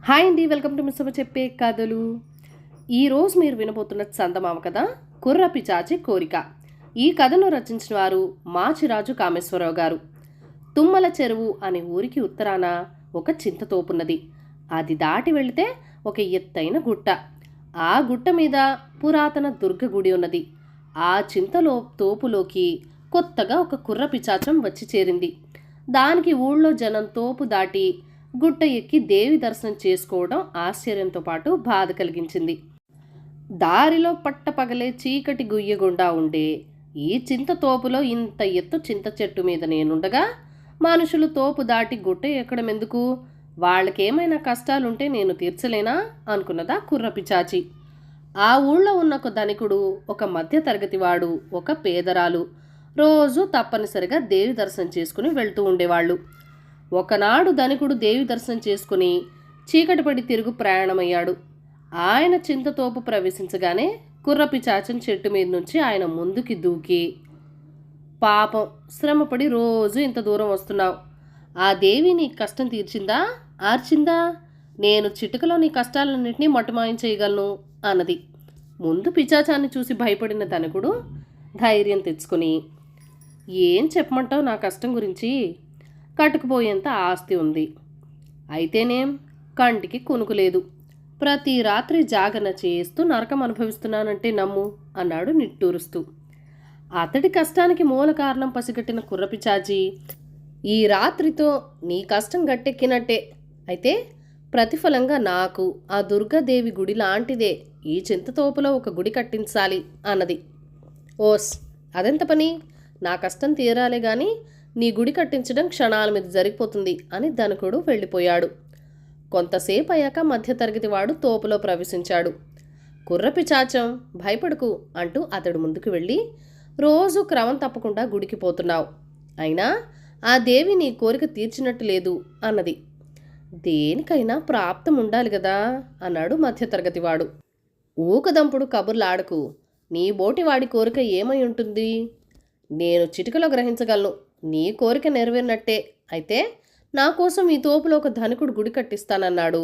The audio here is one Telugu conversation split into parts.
హాయ్ అండి, వెల్కమ్ టు మిస్సమ్మ చెప్పే కథలు. ఈరోజు మీరు వినబోతున్న చందమామ కథ కుర్ర పిచాచి కోరిక. ఈ కథను రచించిన వారు మాచిరాజు కామేశ్వరరావు గారు. తుమ్మల చెరువు అనే ఊరికి ఉత్తరాన ఒక చింతతోపున్నది. అది దాటి వెళితే ఒక ఎత్తైన గుట్ట. ఆ గుట్ట మీద పురాతన దుర్గ గుడి ఉన్నది. ఆ తోపులోకి కొత్తగా ఒక కుర్ర పిచాచం వచ్చి చేరింది. దానికి ఊళ్ళో జనం తోపు దాటి గుట్ట ఎక్కి దేవి దర్శనం చేసుకోవడం ఆశ్చర్యంతో పాటు బాధ కలిగించింది. దారిలో పట్టపగలే చీకటి గుయ్యగుండా ఉండే ఈ చింత తోపులో ఇంత ఎత్తు చింత చెట్టు మీద నేనుండగా మనుషులు తోపు దాటి గుట్ట ఎక్కడం ఎందుకు? వాళ్ళకేమైనా కష్టాలుంటే నేను తీర్చలేనా అనుకున్నదా కుర్ర పిచాచి. ఆ ఊళ్ళో ఉన్న ఒక ధనికుడు, ఒక మధ్య తరగతి వాడు, ఒక పేదరాలు రోజు తప్పనిసరిగా దేవి దర్శనం చేసుకుని వెళ్తూ ఉండేవాళ్ళు. ఒకనాడు ధనికుడు దేవి దర్శనం చేసుకుని చీకటిపడి తిరుగు ప్రయాణమయ్యాడు. ఆయన చింతతోపు ప్రవేశించగానే కుర్రపిచాచం చెట్టు మీద నుంచి ఆయన ముందుకి దూకి, పాపం, శ్రమపడి రోజు ఇంత దూరం వస్తున్నావు, ఆ దేవి నీ కష్టం తీర్చిందా, ఆర్చిందా? నేను చిటికలో నీ కష్టాలన్నింటినీ మట్టుమాయం చేయగలను అన్నది. ముందు పిచాచాన్ని చూసి భయపడిన ధనికుడు ధైర్యం తెచ్చుకుని, ఏం చెప్పమంటావు నా కష్టం గురించి? కట్టుకుపోయేంత ఆస్తి ఉంది, అయితేనేం కంటికి కునుకులేదు, ప్రతి రాత్రి జాగరణ చేస్తూ నరకం అనుభవిస్తున్నానంటే నమ్ము అన్నాడు నిట్టూరుస్తూ. అతడి కష్టానికి మూల కారణం పసిగట్టిన కుర్రపిచాచి, ఈ రాత్రితో నీ కష్టం గట్టెక్కినట్టే, అయితే ప్రతిఫలంగా నాకు ఆ దుర్గాదేవి గుడి లాంటిదే ఈ చింతతోపులో ఒక గుడి కట్టించాలి అన్నది. ఓస్, అదెంత పని? నా కష్టం తీరాలే గాని నీ గుడి కట్టించడం క్షణాల మీద జరిగిపోతుంది అని ధనికుడు వెళ్ళిపోయాడు. కొంతసేపు అయ్యాక మధ్యతరగతి వాడు తోపులో ప్రవేశించాడు. కుర్రపిచాచం, భయపడకు అంటూ అతడు ముందుకు వెళ్ళి, రోజు క్రమం తప్పకుండా గుడికి పోతున్నావు, అయినా ఆ దేవి నీ కోరిక తీర్చినట్టు లేదు అన్నది. దేనికైనా ప్రాప్తం ఉండాలి కదా అన్నాడు మధ్యతరగతి వాడు. ఊకదంపుడు కబుర్లాడకు, నీ బోటివాడి కోరిక ఏమై ఉంటుంది? నేను చిటికలో గ్రహించగలను, నీ కోరిక నెరవేరినట్టే. అయితే నా కోసం ఈ తోపులో ఒక ధనికుడు గుడి కట్టిస్తానన్నాడు,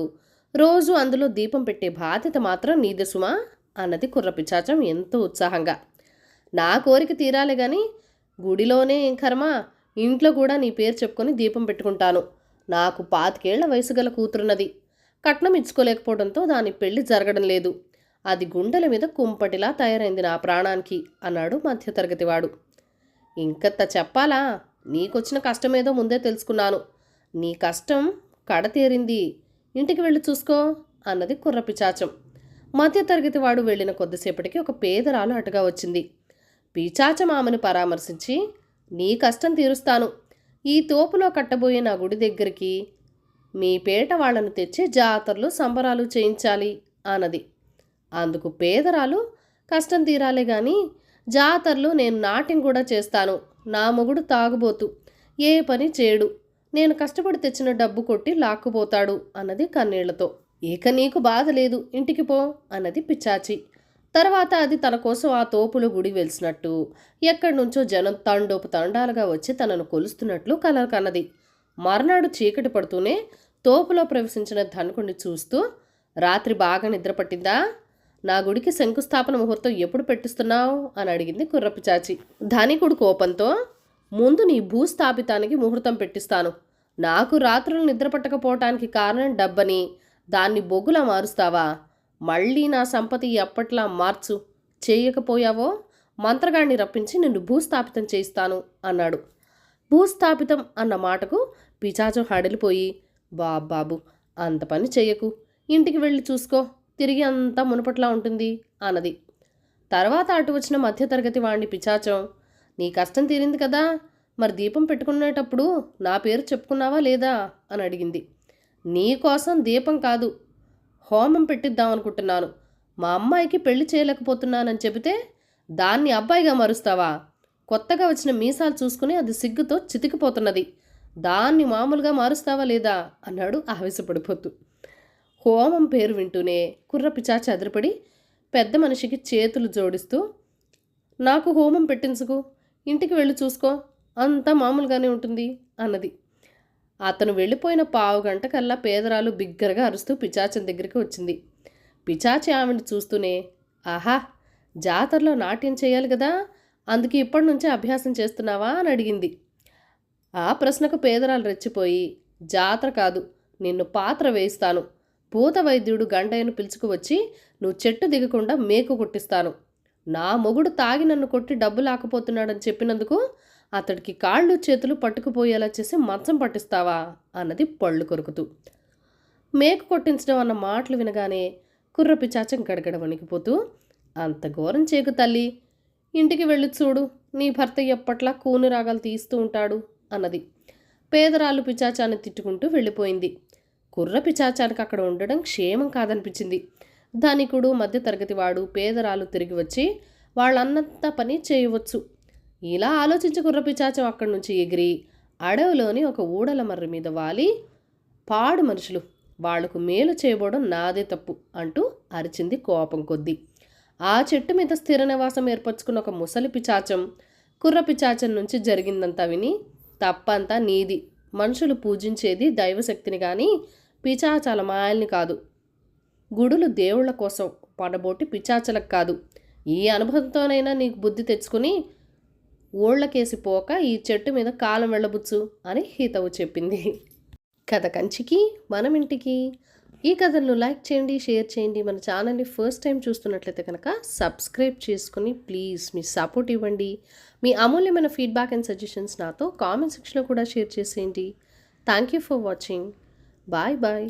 రోజు అందులో దీపం పెట్టే బాధ్యత మాత్రం నీదే సుమా అన్నది కుర్రపిచాచం ఎంతో ఉత్సాహంగా. నా కోరిక తీరాలే గాని గుడిలోనే ఏం కర్మ, ఇంట్లో కూడా నీ పేరు చెప్పుకొని దీపం పెట్టుకుంటాను. నాకు 25 ఏళ్ల వయసు గల కూతురున్నది, కట్నం ఇచ్చుకోలేకపోవడంతో దాని పెళ్లి జరగడం లేదు, అది గుండెల మీద కుంపటిలా తయారైంది నా ప్రాణానికి అన్నాడు మధ్యతరగతి వాడు. ఇంకత్త చెప్పాలా? నీకొచ్చిన కష్టమేదో ముందే తెలుసుకున్నాను, నీ కష్టం కడతేరింది, ఇంటికి వెళ్ళి చూసుకో అన్నది కుర్రపిచాచం. మధ్యతరగతి వాడు వెళ్ళిన కొద్దిసేపటికి ఒక పేదరాలు అటుగా వచ్చింది. పిచాచం ఆమెను పరామర్శించి, నీ కష్టం తీరుస్తాను, ఈ తోపులో కట్టబోయే నా గుడి దగ్గరికి మీ పేట వాళ్లను తెచ్చి జాతరలు సంబరాలు చేయించాలి అన్నది. అందుకు పేదరాలు, కష్టం తీరాలే గాని జాతరలు నేను నాట్యం కూడా చేస్తాను, నా మొగుడు తాగుబోతు, ఏ పని చేయడు, నేను కష్టపడి తెచ్చిన డబ్బు కొట్టి లాక్కుపోతాడు అన్నది కన్నీళ్లతో. ఇక నీకు బాధ లేదు, ఇంటికి పో అన్నది పిచాచి. తర్వాత అది తన కోసం ఆ తోపులో గుడి వెలిసినట్టు, ఎక్కడి నుంచో జనం తండోపు తండాలుగా వచ్చి తనను కొలుస్తున్నట్లు కలలు కన్నది. మర్నాడు చీకటి పడుతూనే తోపులో ప్రవేశించిన ధనుకుణ్ణి చూస్తూ, రాత్రి బాగా నిద్ర పట్టిందా? నా గుడికి శంకుస్థాపన ముహూర్తం ఎప్పుడు పెట్టిస్తున్నావు అని అడిగింది కుర్రపిచాచి. ధనికుడు కోపంతో, ముందు నీ భూస్థాపితానికి ముహూర్తం పెట్టిస్తాను, నాకు రాత్రులు నిద్ర పట్టకపోవటానికి కారణం డబ్బని దాన్ని బొగ్గులా మారుస్తావా? మళ్ళీ నా సంపత్తి ఎప్పట్లా మార్చు, చేయకపోయావో మంత్రగాడిని రప్పించి నిన్ను భూస్థాపితం చేయిస్తాను అన్నాడు. భూస్థాపితం అన్న మాటకు పిచాచం హడలిపోయి, బాబాబు, అంత పని చెయ్యకు, ఇంటికి వెళ్ళి చూసుకో, తిరిగి అంతా మునుపట్లా ఉంటుంది అన్నది. తర్వాత అటు వచ్చిన మధ్యతరగతి వాడిని పిచాచం, నీ కష్టం తీరింది కదా, మరి దీపం పెట్టుకునేటప్పుడు నా పేరు చెప్పుకున్నావా లేదా అని అడిగింది. నీ కోసం దీపం కాదు, హోమం పెట్టిద్దామనుకుంటున్నాను, మా అమ్మాయికి పెళ్లి చేయలేకపోతున్నానని చెబితే దాన్ని అబ్బాయిగా మారుస్తావా? కొత్తగా వచ్చిన మీసాలు చూసుకుని అది సిగ్గుతో చితికిపోతున్నది, దాన్ని మామూలుగా మారుస్తావా లేదా అన్నాడు ఆవేశపడిపోతూ. హోమం పేరు వింటూనే కుర్రపిచాచి అదిరిపడి పెద్ద మనిషికి చేతులు జోడిస్తూ, నాకు హోమం పెట్టించుకు, ఇంటికి వెళ్ళి చూసుకో, అంతా మామూలుగానే ఉంటుంది అన్నది. అతను వెళ్ళిపోయిన పావుగంట కల్లా పేదరాలు బిగ్గరగా అరుస్తూ పిచాచం దగ్గరికి వచ్చింది. పిచాచి ఆమెను చూస్తూనే, ఆహా, జాతరలో నాట్యం చేయాలి కదా, అందుకే ఇప్పటి నుంచే అభ్యాసం చేస్తున్నావా అని అడిగింది. ఆ ప్రశ్నకు పేదరాలు రెచ్చిపోయి, జాతర కాదు, నిన్ను పాత్ర వేయిస్తాను, భూత వైద్యుడు గండయ్యను పిలుచుకువచ్చి నువ్వు చెట్టు దిగకుండా మేకు కొట్టిస్తాను, నా మొగుడు తాగి నన్ను కొట్టి డబ్బు లాకపోతున్నాడని చెప్పినందుకు అతడికి కాళ్ళు చేతులు పట్టుకుపోయేలా చేసి మంచం పట్టిస్తావా అన్నది పళ్ళు కొరుకుతూ. మేకు కొట్టించడం అన్న మాటలు వినగానే కుర్రపిచాచం గడగడ వణికిపోతూ, అంత ఘోరం చేకు తల్లి, ఇంటికి వెళ్ళి చూడు, నీ భర్త ఎప్పట్లా కూని రాగాలు తీస్తూ ఉంటాడు అన్నది. పేదరాలు పిచాచాన్ని తిట్టుకుంటూ వెళ్ళిపోయింది. కుర్ర పిచాచానికి అక్కడ ఉండడం క్షేమం కాదనిపించింది. ధనికుడు, మధ్యతరగతి వాడు, పేదరాలు తిరిగి వచ్చి వాళ్ళన్నంత పని చేయవచ్చు. ఇలా ఆలోచించి కుర్ర పిచాచం అక్కడి నుంచి ఎగిరి అడవిలోని ఒక ఊడల మర్రి మీద వాలి, పాడు మనుషులు, వాళ్లకు మేలు చేయబోవడం నాదే తప్పు అంటూ అరిచింది కోపం కొద్దీ. ఆ చెట్టు మీద స్థిర నివాసం ఏర్పరచుకున్న ఒక ముసలి పిచాచం కుర్ర పిచాచం నుంచి జరిగిందంతా విని, తప్పంతా నీది, మనుషులు పూజించేది దైవశక్తిని కానీ పిచాచాల మాయల్ని కాదు, గుడులు దేవుళ్ల కోసం పడబోటి పిచాచలకు కాదు, ఈ అనుభవంతోనైనా నీకు బుద్ధి తెచ్చుకుని ఊళ్ళకేసి పోక ఈ చెట్టు మీద కాలం వెళ్ళబుచ్చు అని హితవు చెప్పింది. కథ కంచికి మనం ఇంటికి. ఈ కథను లైక్ చేయండి, షేర్ చేయండి. మన ఛానల్ని ఫస్ట్ టైం చూస్తున్నట్లయితే కనుక సబ్స్క్రైబ్ చేసుకుని ప్లీజ్ మీ సపోర్ట్ ఇవ్వండి. మీ అమూల్యమైన ఫీడ్బ్యాక్ అండ్ సజెషన్స్ నాతో కామెంట్ సెక్షన్లో కూడా షేర్ చేసేయండి. Thank you for watching. Bye bye.